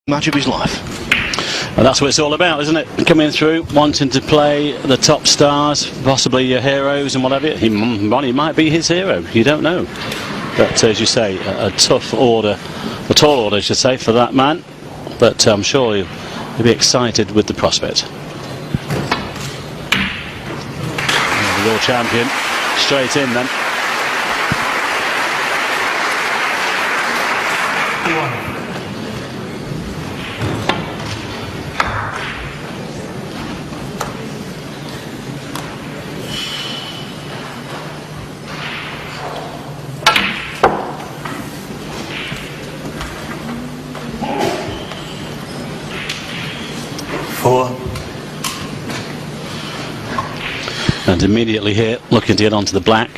match of his life. Well, that's what it's all about, isn't it? Coming through, wanting to play the top stars, possibly your heroes and whatever. Ronnie might be his hero, you don't know. But as you say, a tough order, a tall order I should say, for that man. But I'm sure he'll be excited with the prospect. The world champion, straight in then. And immediately here, looking to get onto the black.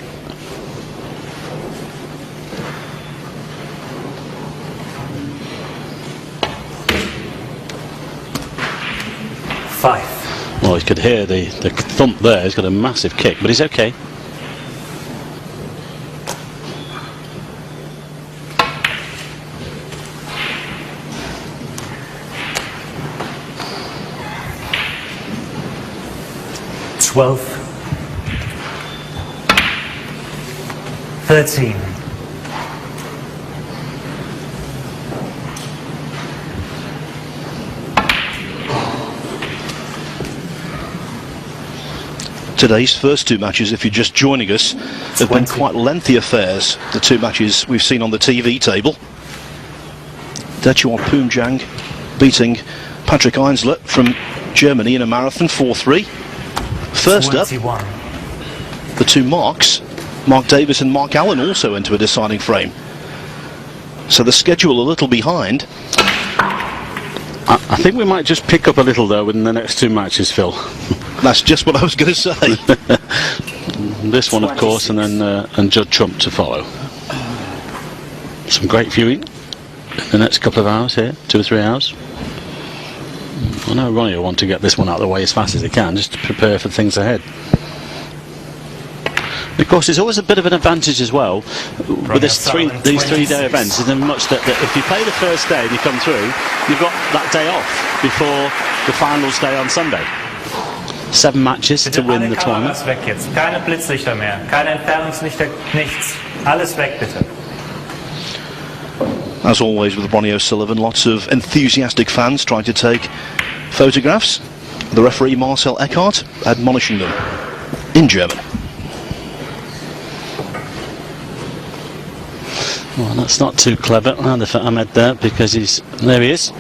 Five. Well, you could hear the thump there. He's got a massive kick, but he's okay. $12. 13. Today's first two matches, if you're just joining us, have been quite lengthy affairs. The two matches we've seen on the TV table. Dechuan Poomjang beating Patrick Einsler from Germany in a marathon 4-3. First 21. up, the two Marks, Mark Davis and Mark Allen, also into a deciding frame. So the schedule a little behind. I think we might just pick up a little though in the next two matches, Phil. That's just what I was going to say. This one, of course, and then and Judd Trump to follow. Some great viewing in the next couple of hours here, 2 or 3 hours. I know Ronnie will want to get this one out of the way as fast as he can, just to prepare for things ahead. Of course, there's always a bit of an advantage as well with these three-day events, in much that if you play the first day and you come through, you've got that day off before the finals day on Sunday. 7 matches to win the tournament. Weg jetzt. Keine Blitzlichter mehr, keine Entfernungslichter, nichts. Alles weg, bitte. As always with Ronnie O'Sullivan, lots of enthusiastic fans trying to take photographs. The referee Marcel Eckhart admonishing them in German. Well, that's not too clever either for Ahmed there, because there he is.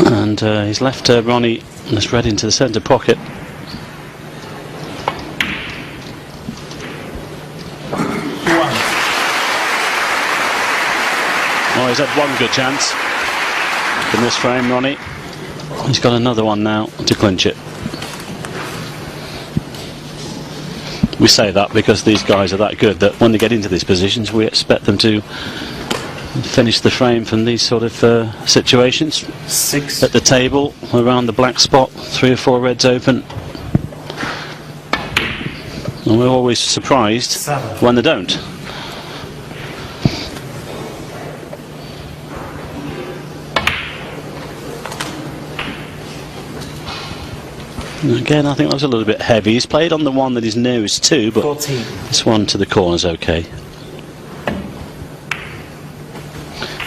And he's left Ronnie and has read into the centre pocket. Oh, he's had one good chance in this frame, Ronnie. He's got another one now to clinch it. We say that because these guys are that good that when they get into these positions, we expect them to finish the frame from these sort of situations. 6 at the table, around the black spot, 3 or 4 reds open. And we're always surprised 7 when they don't. Again, I think that was a little bit heavy. He's played on the one that he's nearest to, but 14. this one to the corner's okay.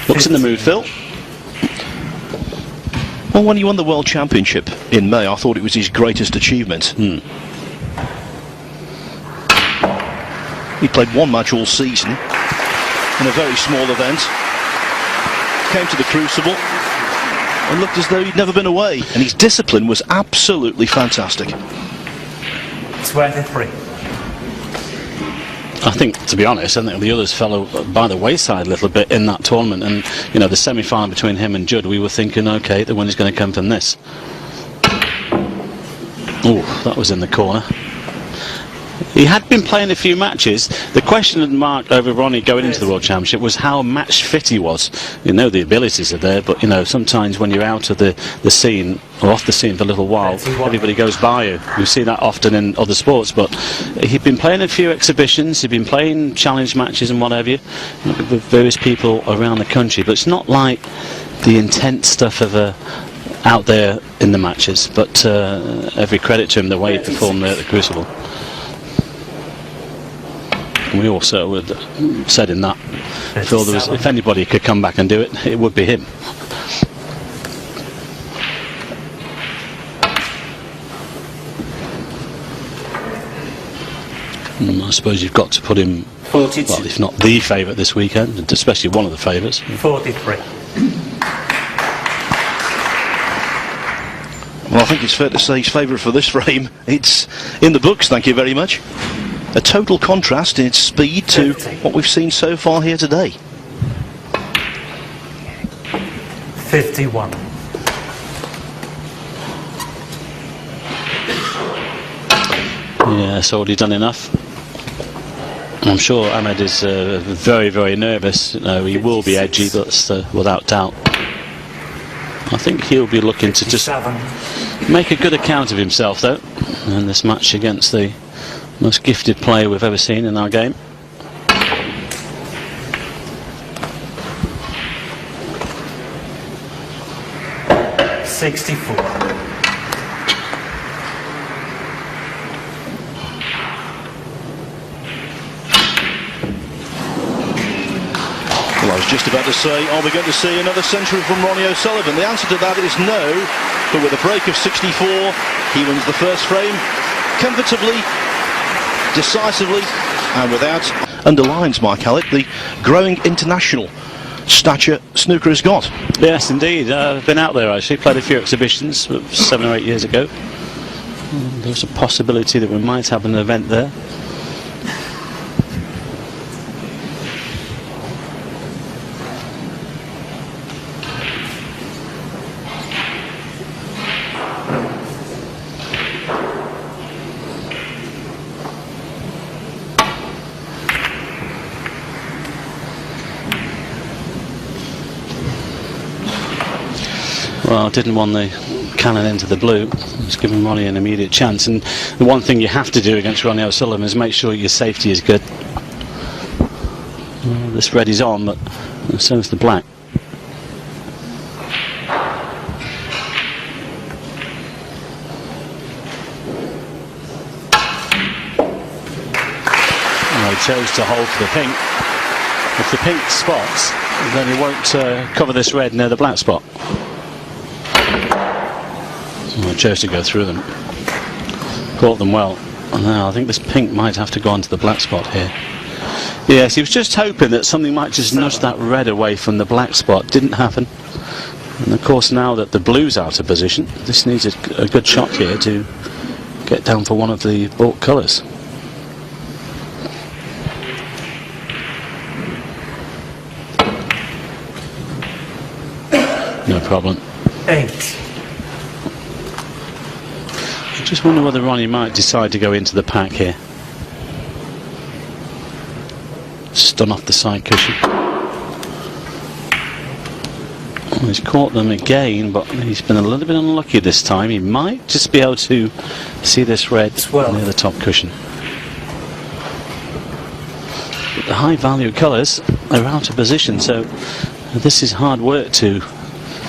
Looks in the mood, Phil. Well, when he won the World Championship in May, I thought it was his greatest achievement. He played one match all season in a very small event. Came to the Crucible and looked as though he'd never been away. And his discipline was absolutely fantastic. 23. I think, to be honest, I think the others fell by the wayside a little bit in that tournament. And, you know, the semi-final between him and Judd, we were thinking, OK, the winner's going to come from this. Oh, that was in the corner. He had been playing a few matches. The question that marked over Ronnie going into the World Championship was how match fit he was. You know, the abilities are there, but you know, sometimes when you're out of the scene or off the scene for a little while, everybody goes by you. You see that often in other sports, but he'd been playing a few exhibitions, he'd been playing challenge matches and what have you with various people around the country, but it's not like the intense stuff of out there in the matches, but every credit to him the way he performed there at the Crucible. We also said in that, if anybody could come back and do it, it would be him. I suppose you've got to put him, 42. well, if not the favourite this weekend, especially one of the favourites. 43. Well, I think it's fair to say his favourite for this frame. It's in the books, thank you very much. A total contrast in its speed to what we've seen so far here today. 51. Yeah, so already done enough. I'm sure Ahmed is very, very nervous. You know, he will be edgy, but without doubt. I think he'll be looking to just make a good account of himself, though, in this match against the most gifted player we've ever seen in our game. Well, I was just about to say, are we going to see another century from Ronnie O'Sullivan? The answer to that is no, but with a break of 64, he wins the first frame comfortably, decisively, and without. Underlines, Mike Hallett, the growing international stature snooker has got. Yes, indeed. I've been out there actually, played a few exhibitions 7 or 8 years ago. There's a possibility that we might have an event there. Well, didn't want the cannon into the blue. It's giving Ronnie an immediate chance. And the one thing you have to do against Ronnie O'Sullivan is make sure your safety is good. Well, this red is on, but so is the black. Well, he chose to hold for the pink. If the pink spots, then he won't cover this red near the black spot. Well, I chose to go through them. Caught them well. Now I think this pink might have to go onto the black spot here. Yes, he was just hoping that something might just nudge that red away from the black spot. Didn't happen. And of course, now that the blue's out of position, this needs a good shot here to get down for one of the baulk colours. No problem. 8. I just wonder whether Ronnie might decide to go into the pack here. Stun off the side cushion. Well, he's caught them again, but he's been a little bit unlucky this time. He might just be able to see this red near the top cushion. But the high value colours are out of position, so this is hard work to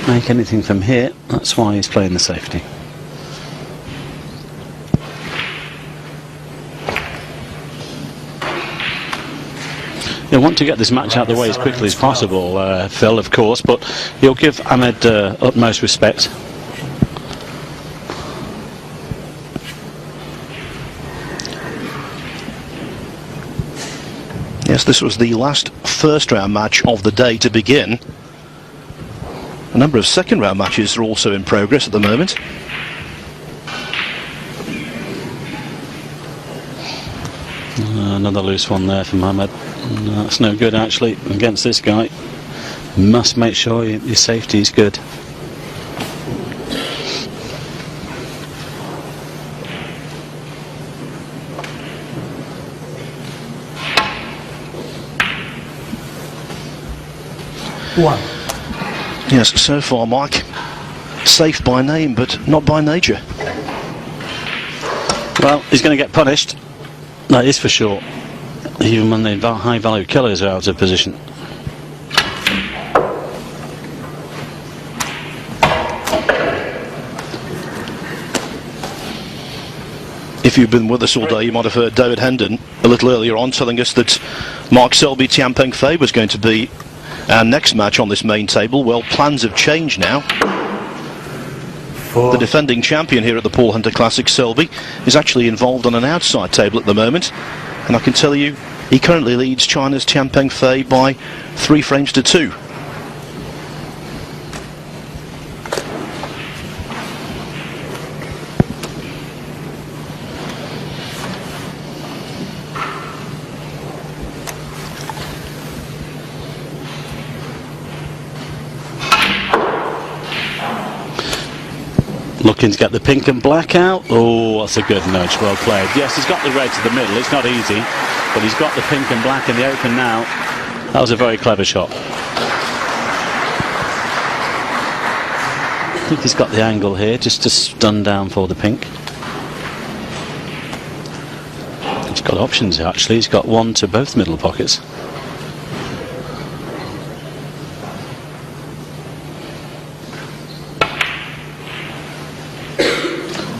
make anything from here. That's why he's playing the safety. They want to get this match out of the way as quickly as possible, Phil, of course, but he'll give Ahmed utmost respect. Yes, this was the last first round match of the day to begin. A number of second round matches are also in progress at the moment. Another loose one there from Ahmed. No, that's no good actually against this guy. Must make sure your safety is good. 1. Yes, so far, Mike, safe by name, but not by nature. Well, he's going to get punished. That is for sure. Even when the high value killers are out of position. If you've been with us all day, you might have heard David Hendon a little earlier on telling us that Mark Selby Tianpeng Fei was going to be our next match on this main table. Well, plans have changed now. 4. The defending champion here at the Paul Hunter Classic, Selby, is actually involved on an outside table at the moment, and I can tell you he currently leads China's Tianpeng Fei by 3 frames to 2. Looking to get the pink and black out. Oh, that's a good nudge. Well played. Yes, he's got the red to the middle. It's not easy, but he's got the pink and black in the open now. That was a very clever shot. I think he's got the angle here just to stun down for the pink. He's got options actually. He's got one to both middle pockets.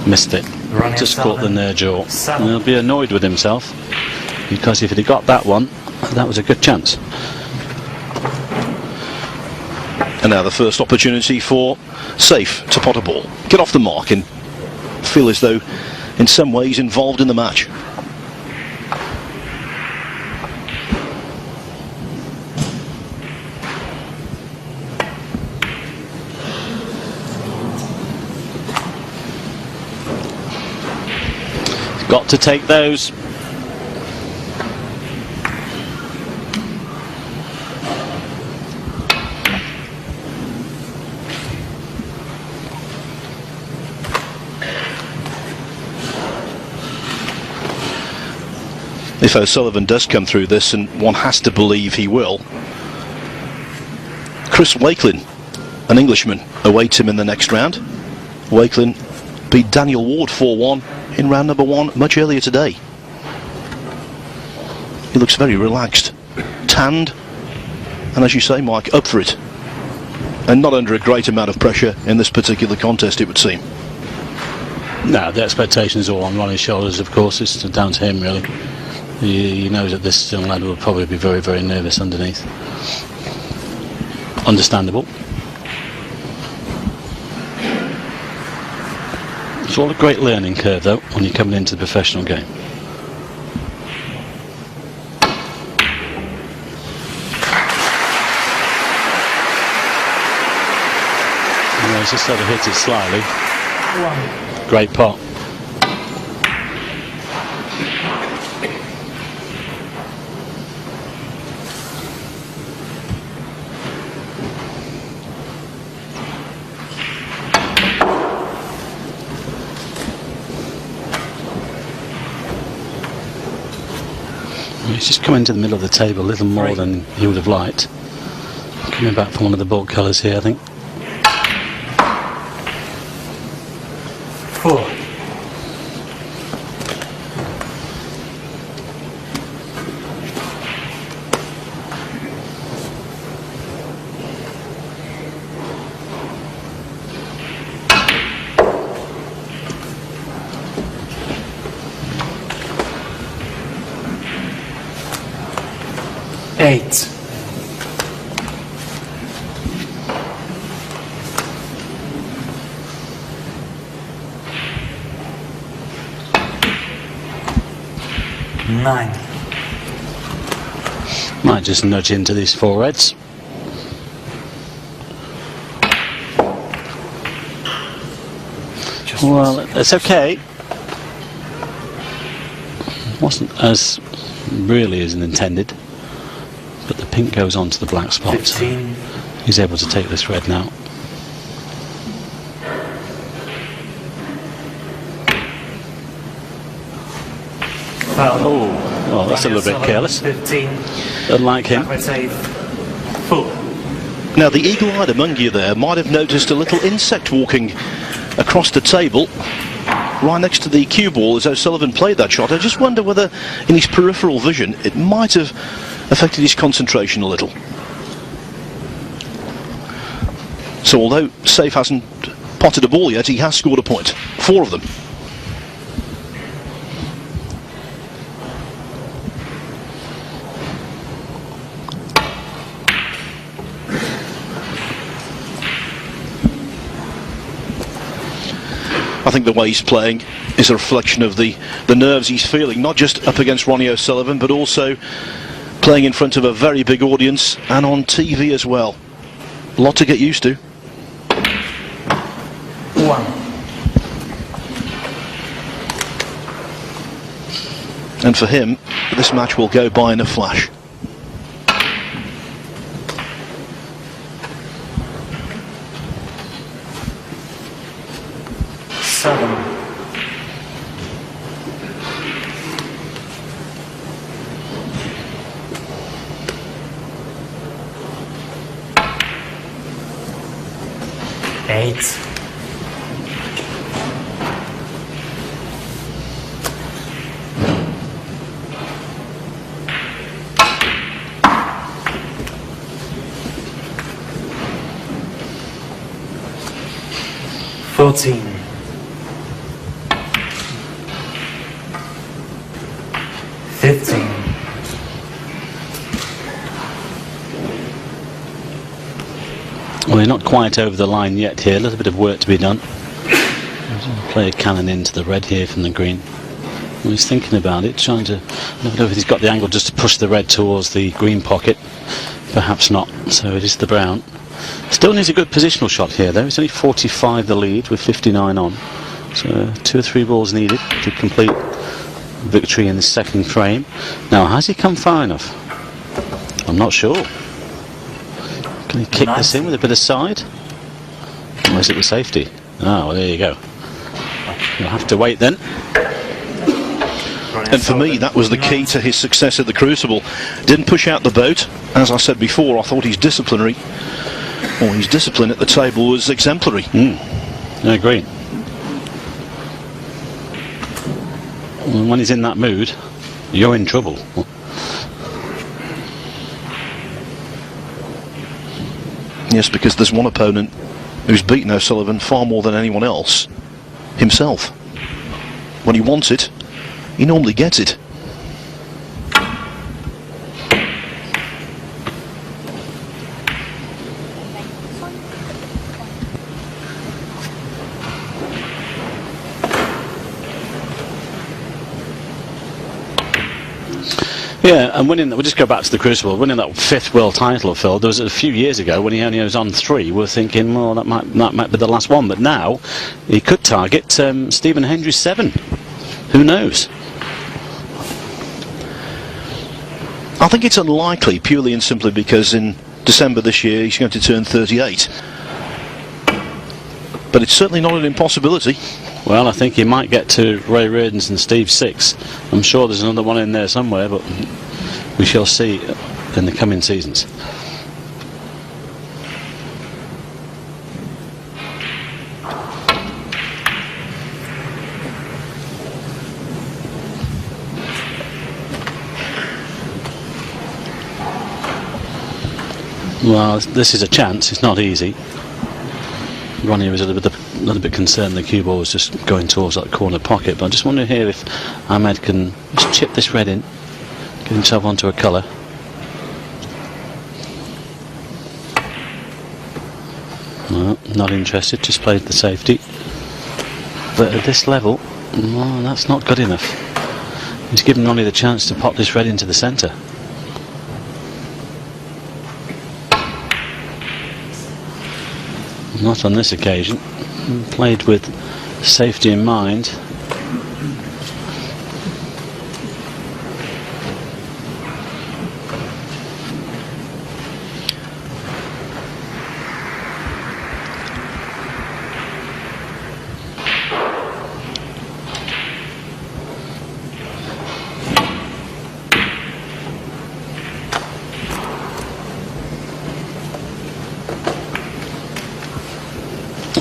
Missed it. Ronnie Just caught the O'Sullivan. near jaw. 7. And he'll be annoyed with himself because if he'd got that one, that was a good chance. And now the first opportunity for Saif to pot a ball. Get off the mark and feel as though in some ways involved in the match. Got to take those. If O'Sullivan does come through this, and one has to believe he will, Chris Wakelin, an Englishman, awaits him in the next round. Wakelin beat Daniel Ward 4-1 in round number 1 much earlier today. He looks very relaxed, tanned, and as you say, Mike, up for it. And not under a great amount of pressure in this particular contest, it would seem. No, the expectation is all on Ronnie's shoulders, of course. It's down to him, really. He knows that this young lad will probably be very, very nervous underneath. Understandable. It's all a great learning curve, though, when you're coming into the professional game. And he's just sort of hit it slightly. 1. Great pot. He's just come into the middle of the table a little more than he would have liked. Coming back from one of the bulk colours here, I think. 4. Eight. Nine. Might just nudge into these 4 reds. Well, it's okay. Wasn't as really as intended, but the pink goes on to the black spot. 15. He's able to take this red now. Oh, that's a little bit careless. 15. Unlike him. Ahmed Saif. 4. Now, the eagle-eyed among you there might have noticed a little insect walking across the table right next to the cue ball as O'Sullivan played that shot. I just wonder whether in his peripheral vision it might have affected his concentration a little. So although Saif hasn't potted a ball yet, he has scored a point. 4 of them. I think the way he's playing is a reflection of the nerves he's feeling, not just up against Ronnie O'Sullivan, but also playing in front of a very big audience and on TV as well. A lot to get used to. 1. And for him, this match will go by in a flash. Eight. Fourteen. 15. Well, he's not quite over the line yet here. A little bit of work to be done. Play a cannon into the red here from the green. Well, he's thinking about it, trying to... I don't know if he's got the angle just to push the red towards the green pocket. Perhaps not. So it is the brown. Still needs a good positional shot here, though. It's only 45 the lead with 59 on. So 2 or 3 balls needed to complete victory in the second frame. Now, has he come far enough? I'm not sure. Can he kick this in with a bit of side? Or is it the safety? Oh, well, there you go. You'll have to wait then. And for me, that was the key to his success at the Crucible. Didn't push out the boat. As I said before, I thought his discipline at the table was exemplary. I agree. And when he's in that mood, you're in trouble. Yes, because there's one opponent who's beaten O'Sullivan far more than anyone else, himself. When he wants it, he normally gets it. Yeah, and winning, we'll just go back to the Crucible, winning that 5th world title, Phil, there was a few years ago when he only was on 3, we were thinking, well, that might be the last one, but now he could target Stephen Hendry's 7. Who knows? I think it's unlikely, purely and simply because in December this year he's going to turn 38. But it's certainly not an impossibility. Well, I think he might get to Ray Reardon's and Steve's 6. I'm sure there's another one in there somewhere, but we shall see in the coming seasons. Well, this is a chance. It's not easy. Ronnie was a little bit concerned the cue ball was just going towards that corner pocket, but I just wonder here if Ahmed can just chip this red in, get himself onto a colour. No, not interested, just played the safety. But at this level, well, that's not good enough. He's given Ronnie the chance to pop this red into the centre. Not on this occasion. Played with safety in mind.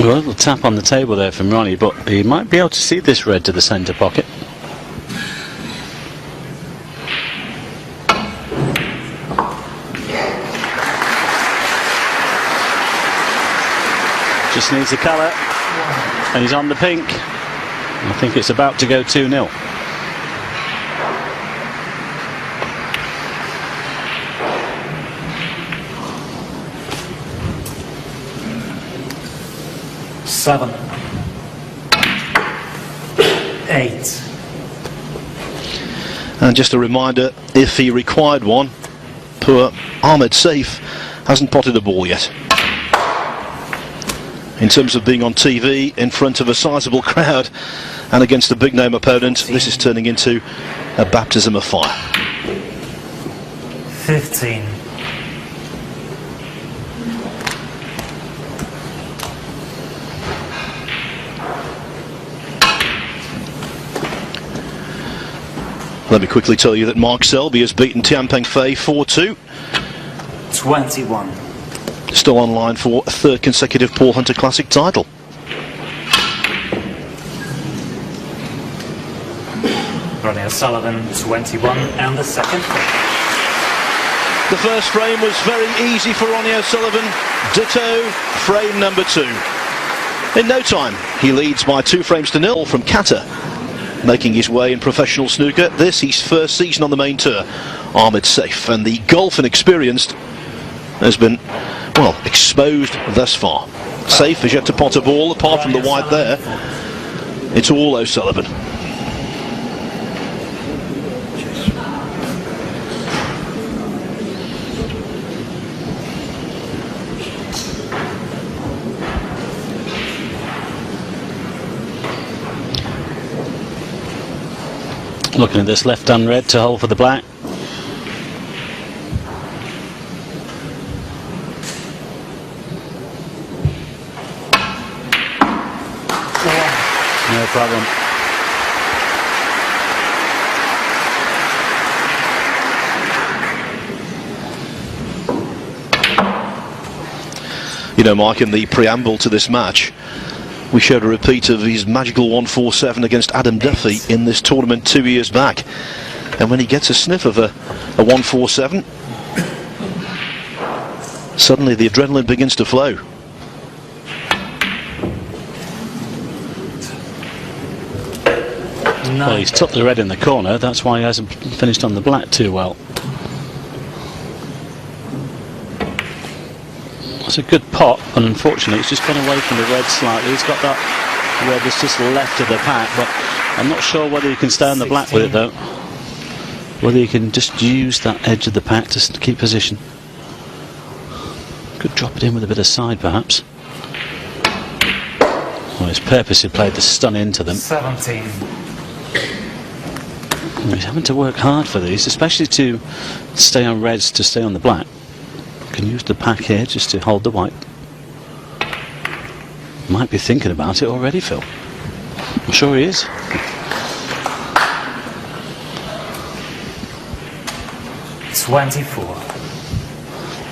A little tap on the table there from Ronnie, but he might be able to see this red to the centre pocket. Just needs the colour, and he's on the pink. I think it's about to go 2-0. Seven. 8. And just a reminder, if he required one, poor Ahmed Saif hasn't potted a ball yet. In terms of being on TV in front of a sizable crowd and against a big name opponent, this is turning into a baptism of fire. 15. Let me quickly tell you that Mark Selby has beaten Tianpeng Fei 4-2. 21. Still online for a third consecutive Paul Hunter Classic title. Ronnie O'Sullivan, 21, and the second. The first frame was very easy for Ronnie O'Sullivan. Ditto frame number 2. In no time, he leads by 2 frames to 0 from Qatar. Making his way in professional snooker, this his first season on the main tour. Ahmed Saif, and the golf inexperienced has been, well, exposed thus far. Saif has yet to pot a ball, apart from the white there. It's all O'Sullivan. Looking at this left-hand red to hold for the black. No problem. You know, Mike, in the preamble to this match, we showed a repeat of his magical 147 against Adam Duffy in this tournament 2 years back. And when he gets a sniff of a 147, suddenly the adrenaline begins to flow. Well, he's tucked the red in the corner, that's why he hasn't finished on the black too well. It's a good pot, and unfortunately it's just gone away from the red slightly. He's got that red that's just left of the pack, but I'm not sure whether he can stay on the black with it though. Whether he can just use that edge of the pack to keep position. Could drop it in with a bit of side perhaps. Well, he's purposely played the stun into them. 17. He's having to work hard for these, especially to stay on reds, to stay on the black. Can use the pack here just to hold the white. Might be thinking about it already, Phil. I'm sure he is. It's 24.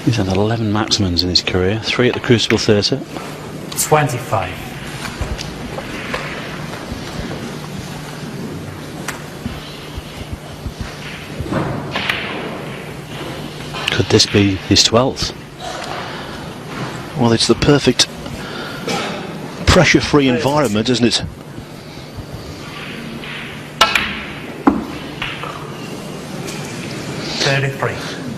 He's had 11 maximums in his career, 3 at the Crucible Theatre. 25. Could this be his 12th? Well, it's the perfect pressure-free environment, isn't it?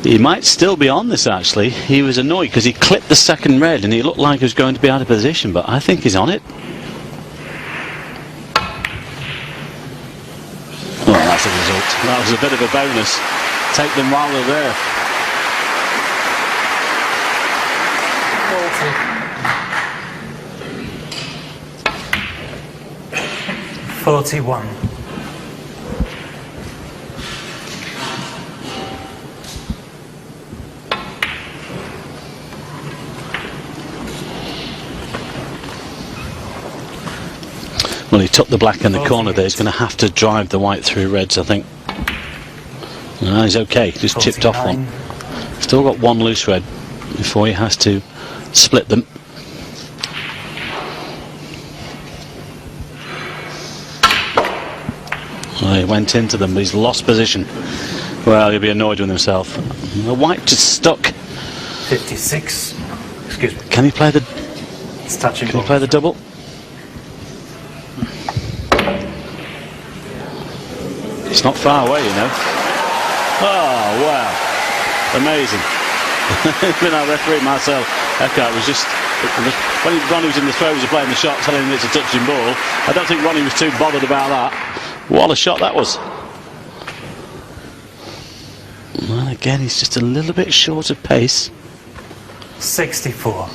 He might still be on this actually. He was annoyed because he clipped the second red and he looked like he was going to be out of position, but I think he's on it. Well, that's a result. That was a bit of a bonus. Take them while they're there. 41. Well, he took the black in the corner there. He's going to have to drive the white through reds, I think. No, he's okay. Just chipped off one. Still got one loose red before he has to split them. went into them, but he's lost position. Well, he'll be annoyed with himself. The white just stuck. 56. Excuse me. Can he play the? It's touching. Can he play the double? It's not far away, you know. Oh wow! Amazing. When our referee Marcel Eckhart was just when Ronnie was in the throes of playing the shot, telling him it's a touching ball. I don't think Ronnie was too bothered about that. What a shot that was! Well, again, he's just a little bit short of pace. 64.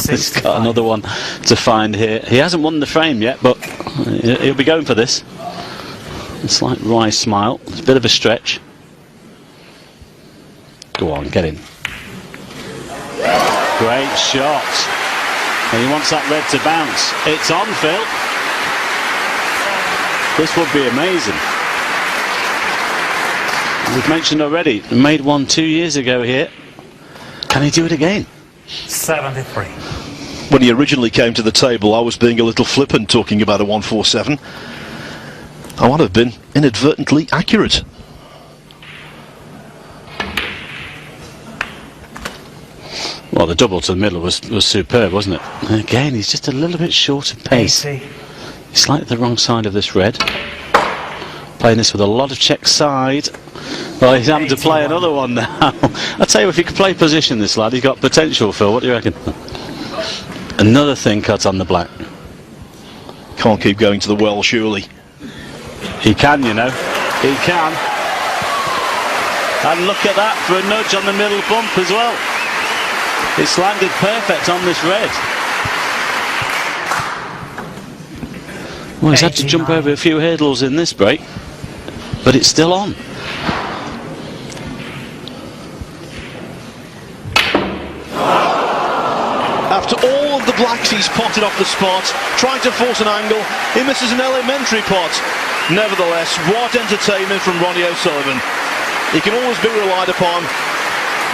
He's got another one to find here. He hasn't won the frame yet, but he'll be going for this. A slight wry smile. It's a bit of a stretch. Go on, get in. Great shot. And he wants that red to bounce. It's on, Phil. This would be amazing. We've mentioned already, he made one 2 years ago here. Can he do it again? 73. When he originally came to the table, I was being a little flippant talking about a 147. I might have been inadvertently accurate. Well, the double to the middle was superb, wasn't it? And again, he's just a little bit short of pace. 80. He's slightly the wrong side of this red. Playing this with a lot of check side. Well, he's having to play another one now. I tell you, if he could play position, this lad, he's got potential, Phil. What do you reckon? Another thing cut on the black. Can't keep going to the well, surely. He can, you know. He can. And look at that for a nudge on the middle bump as well. It's landed perfect on this red. Well, he's had to jump over a few hurdles in this break, but it's still on. After all of the blacks he's potted off the spot, trying to force an angle, he misses an elementary pot. Nevertheless, what entertainment from Ronnie O'Sullivan. He can always be relied upon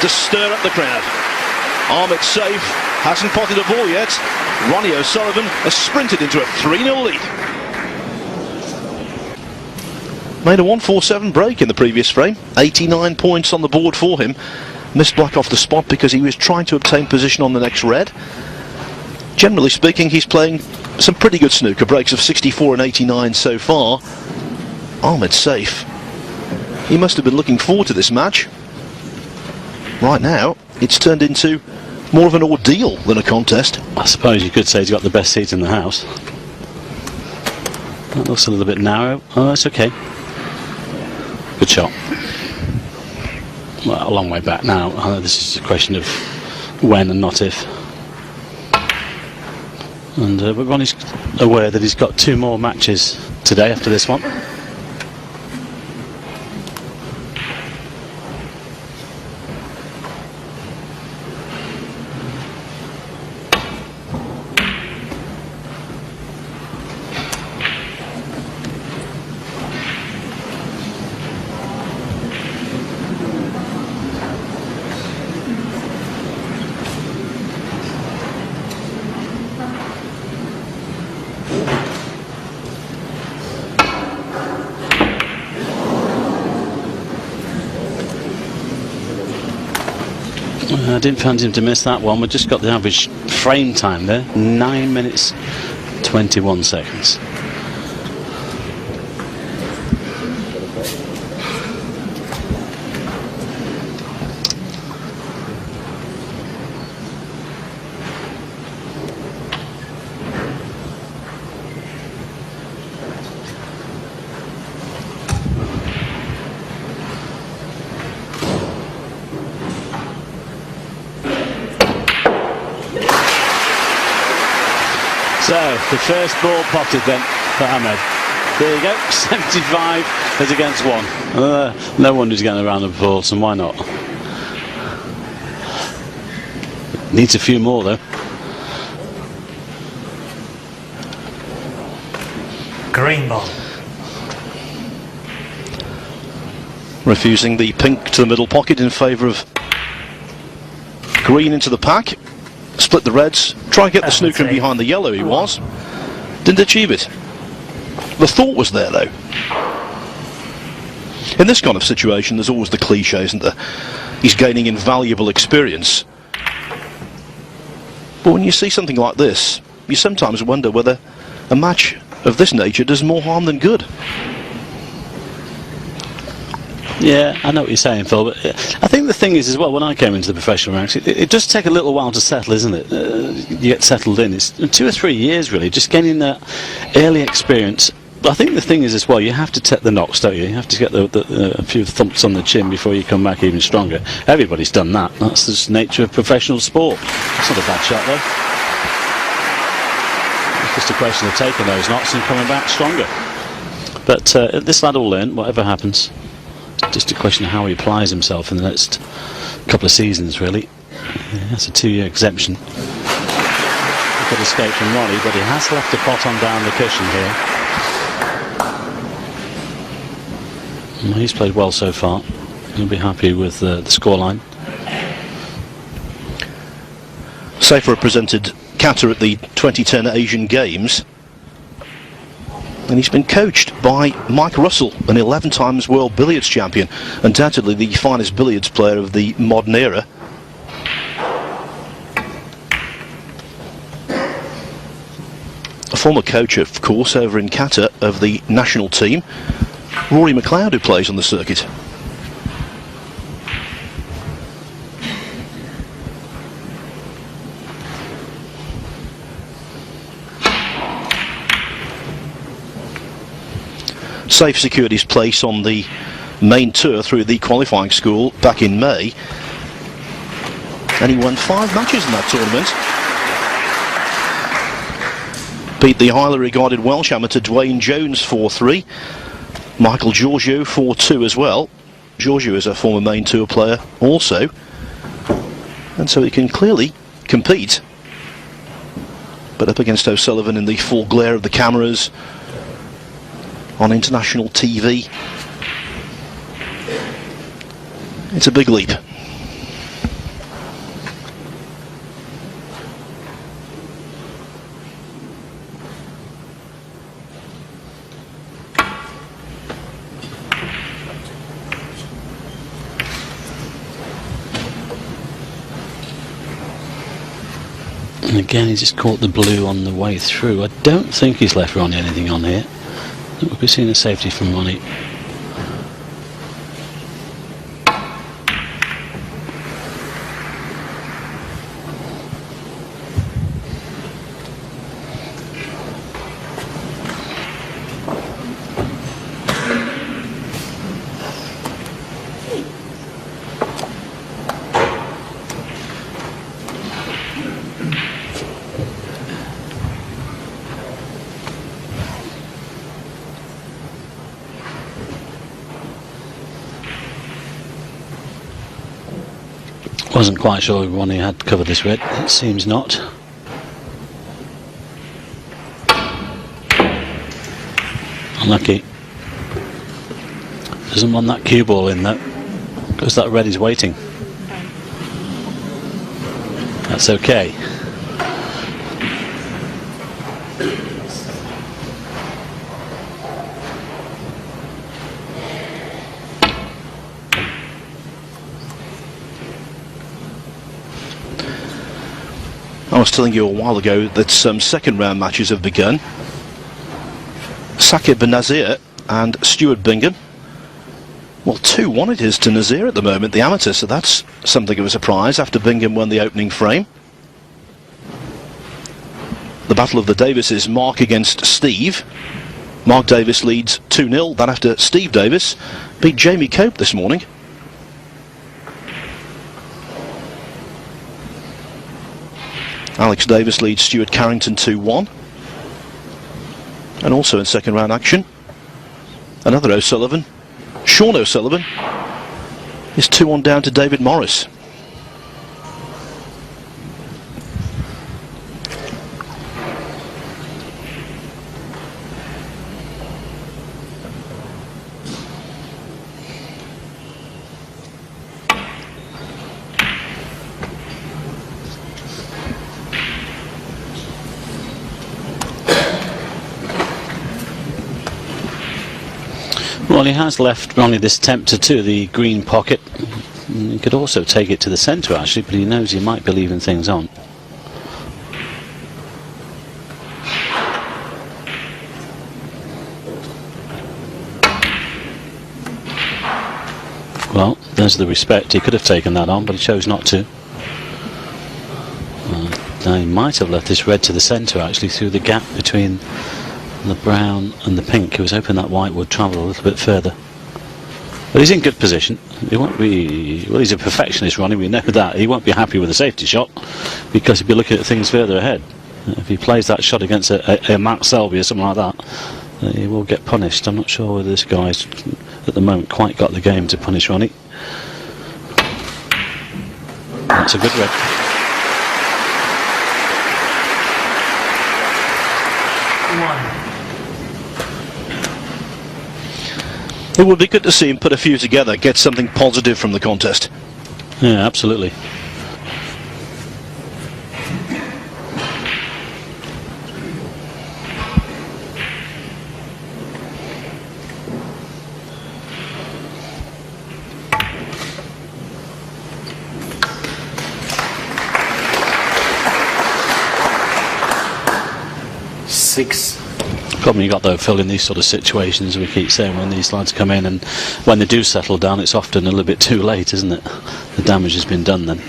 to stir up the crowd. Ahmed Saif hasn't potted a ball yet. Ronnie O'Sullivan has sprinted into a 3-0 lead. Made a 147 break in the previous frame. 89 points on the board for him. Missed black off the spot because he was trying to obtain position on the next red. Generally speaking, he's playing some pretty good snooker, breaks of 64 and 89 so far. Ahmed Saif, he must have been looking forward to this match. Right now, it's turned into more of an ordeal than a contest. I suppose you could say he's got the best seat in the house. That looks a little bit narrow. Oh, that's okay. Good shot. Well, a long way back now. This is a question of when and not if. And Ronnie's aware that he's got 2 more matches today after this one. I didn't fancy him to miss that one. We've just got the average frame time there, 9 minutes 21 seconds. So, the first ball potted then for Ahmed. There you go, 75 is against 1. No wonder he's getting a round of applause, and why not? Needs a few more though. Green ball. Refusing the pink to the middle pocket in favour of green into the pack. split the reds, try and get the Ahmed snooker in Saif. behind the yellow. He was. Didn't achieve it. The thought was there, though. In this kind of situation, there's always the cliche, isn't there? He's gaining invaluable experience. But when you see something like this, you sometimes wonder whether a match of this nature does more harm than good. Yeah, I know what you're saying, Phil, but I think the thing is as well, when I came into the professional ranks, it does take a little while to settle, isn't it? You get settled in. It's 2 or 3 years, really, just gaining that early experience. But I think the thing is as well, you have to take the knocks, don't you? You have to get a few thumps on the chin before you come back even stronger. Everybody's done that. That's just the nature of professional sport. It's not a bad shot, though. It's just a question of taking those knocks and coming back stronger. But this lad will learn, whatever happens. Just a question of how he applies himself in the next couple of seasons, really. Yeah, that's a 2-year exemption. A good escape from Ronnie, but he has left a pot on down the cushion here. Well, he's played well so far. He'll be happy with the scoreline. Saif represented Qatar at the 2010 Asian Games. And he's been coached by Mike Russell, an 11 times world billiards champion, undoubtedly the finest billiards player of the modern era. A former coach, of course, over in Qatar of the national team, Rory McLeod, who plays on the circuit. Saif secured his place on the main tour through the qualifying school back in May, and he won 5 matches in that tournament. Beat the highly regarded Welsh amateur Dwayne Jones 4-3, Michael Giorgio 4-2 as well. Giorgio is a former main tour player also, and so he can clearly compete. But up against O'Sullivan in the full glare of the cameras on international TV, it's a big leap. And again, he just caught the blue on the way through. I don't think he's left Ronnie anything on here. We'll be seeing a safety from Ronnie. Wasn't quite sure Ronnie had covered this red. It seems not. Unlucky. Doesn't want that cue ball in though, because that red is waiting. That's okay. I was telling you a while ago that some second round matches have begun. Sakib Nazir and Stuart Bingham. Well, 2-1 it is to Nazir at the moment, the amateur, so that's something of a surprise after Bingham won the opening frame. The battle of the Davises, Mark against Steve. Mark Davis leads 2-0, that after Steve Davis beat Jamie Cope this morning. Alex Davis leads Stuart Carrington 2-1. And also in second round action, another O'Sullivan, Sean O'Sullivan, is 2-1 down to David Morris. Well, he has left Ronnie this tempter to the green pocket. He could also take it to the centre actually, but he knows he might be leaving things on. Well, there's the respect. He could have taken that on, but he chose not to. Now he might have left this red to the centre actually, through the gap between the brown and the pink. He was hoping that white would travel a little bit further. But he's in good position. He won't be... Well, he's a perfectionist, Ronnie, we know that. He won't be happy with a safety shot because he'll be looking at things further ahead. If he plays that shot against a Matt Selby or something like that, he will get punished. I'm not sure whether this guy's at the moment quite got the game to punish Ronnie. That's a good red. It would be good to see him put a few together, get something positive from the contest. Yeah, absolutely. Problem you got though, Phil, in these sort of situations, we keep saying when these lads come in and when they do settle down, it's often a little bit too late, isn't it? The damage has been done then.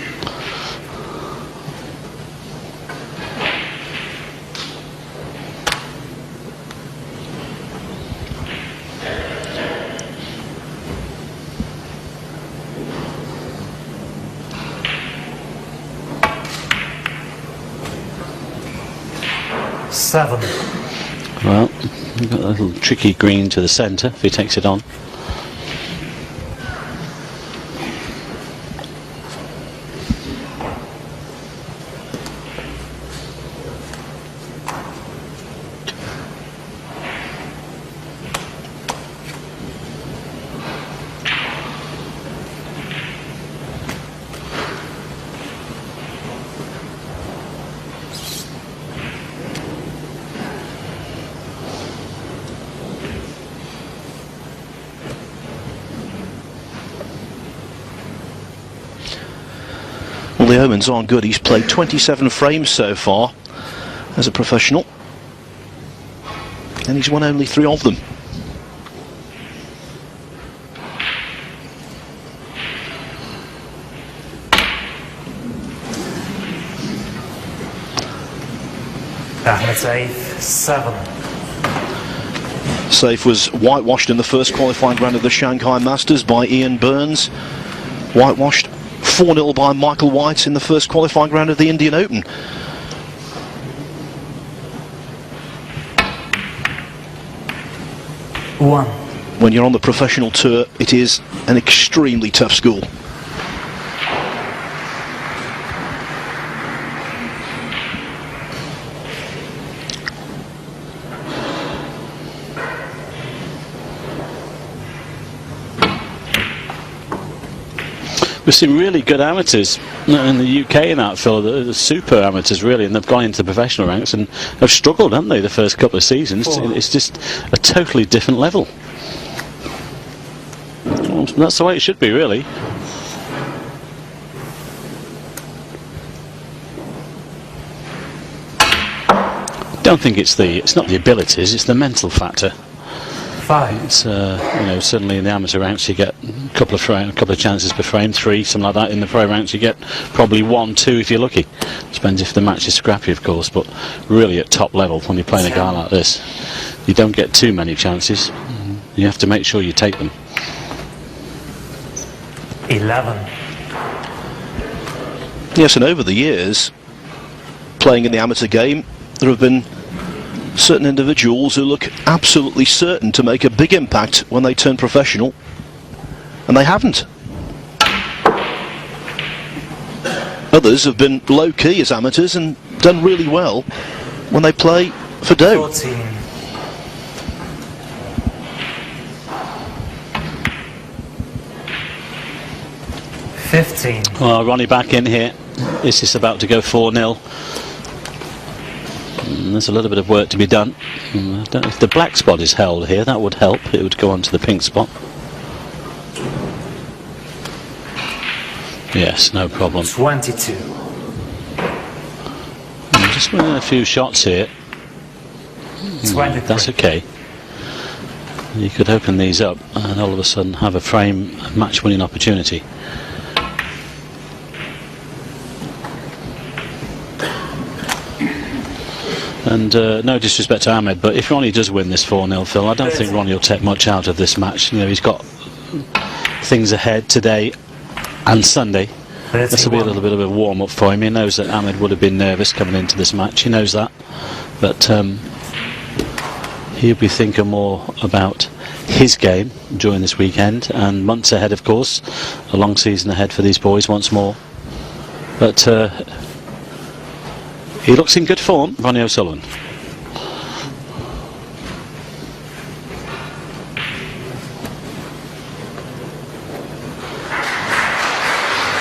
Well, you've got a little tricky green to the centre if he takes it on. Well, the omens aren't good. He's played 27 frames so far as a professional, and he's won only 3 of them. Ahmed Saif, 7. Saif was whitewashed in the first qualifying round of the Shanghai Masters by Ian Burns. Whitewashed 4-0 by Michael White in the first qualifying round of the Indian Open. When you're on the professional tour, it is an extremely tough school. We've seen really good amateurs in the UK in that, Phil, the super amateurs really, and they've gone into the professional ranks and have struggled, haven't they, the first couple of seasons. It's just a totally different level. Well, that's the way it should be, really. I don't think it's not the abilities, it's the mental factor. 5. It's you know, certainly in the amateur ranks you get a couple of chances per frame, 3, something like that. In the pro ranks you get probably 1, 2 if you're lucky. Depends if the match is scrappy, of course, but really at top level, when you're playing a guy like this, you don't get too many chances. You have to make sure you take them. 11. Yes, and over the years, playing in the amateur game, there have been certain individuals who look absolutely certain to make a big impact when they turn professional, and they haven't. Others have been low-key as amateurs and done really well when they play for dough. 14. 15. Well, Ronnie back in here. This is about to go 4-0. there's a little bit of work to be done. I don't know if the black spot is held here. That would help. It would go on to the pink spot. Yes, no problem. 22. I'm just winning a few shots here. 23. That's okay. You could open these up and all of a sudden have a frame match-winning opportunity. And no disrespect to Ahmed, but if Ronnie does win this 4-0, Phil, I don't think Ronnie will take much out of this match. You know, he's got things ahead today and Sunday. This will be a little bit of a warm-up for him. He knows that Ahmed would have been nervous coming into this match. He knows that. But he'll be thinking more about his game during this weekend, and months ahead, of course. A long season ahead for these boys once more. But he looks in good form, Ronnie O'Sullivan.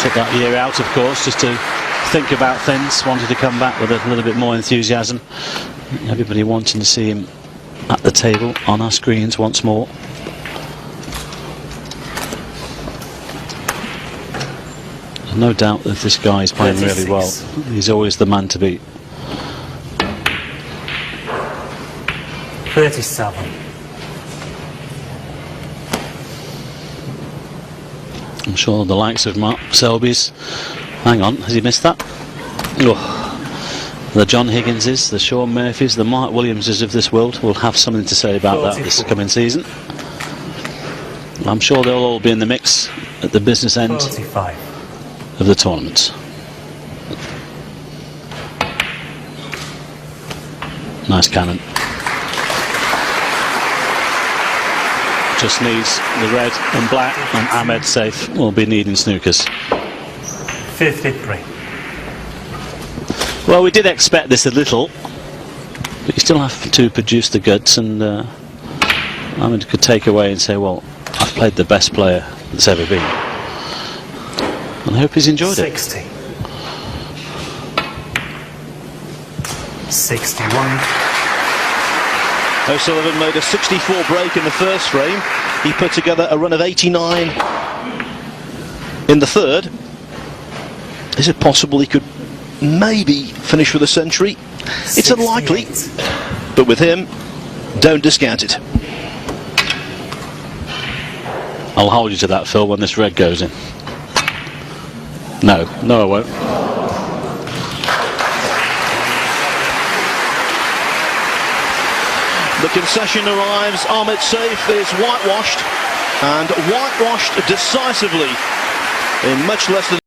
Took that year out, of course, just to think about things. Wanted to come back with a little bit more enthusiasm. Everybody wanting to see him at the table on our screens once more. No doubt that this guy is playing really well. He's always the man to beat. 37. I'm sure the likes of Mark Selby's. Hang on, has he missed that? Oh. The John Higginses, the Sean Murphys, the Mark Williamses of this world will have something to say about that this coming season. I'm sure they'll all be in the mix at the business end 45. of the tournament. Nice cannon. Just needs the red and black, and Ahmed Saif will be needing snookers. 53. Well, we did expect this a little, but you still have to produce the goods, and Ahmed could take away and say, well, I've played the best player that's ever been. And I hope he's enjoyed 60. it. 61. O'Sullivan made a 64 break in the first frame. He put together a run of 89 in the third. Is it possible he could maybe finish with a century? It's unlikely, but with him, don't discount it. I'll hold you to that, Phil, when this red goes in. No, I won't. The concession arrives. Ahmed Saif is whitewashed, and whitewashed decisively in much less than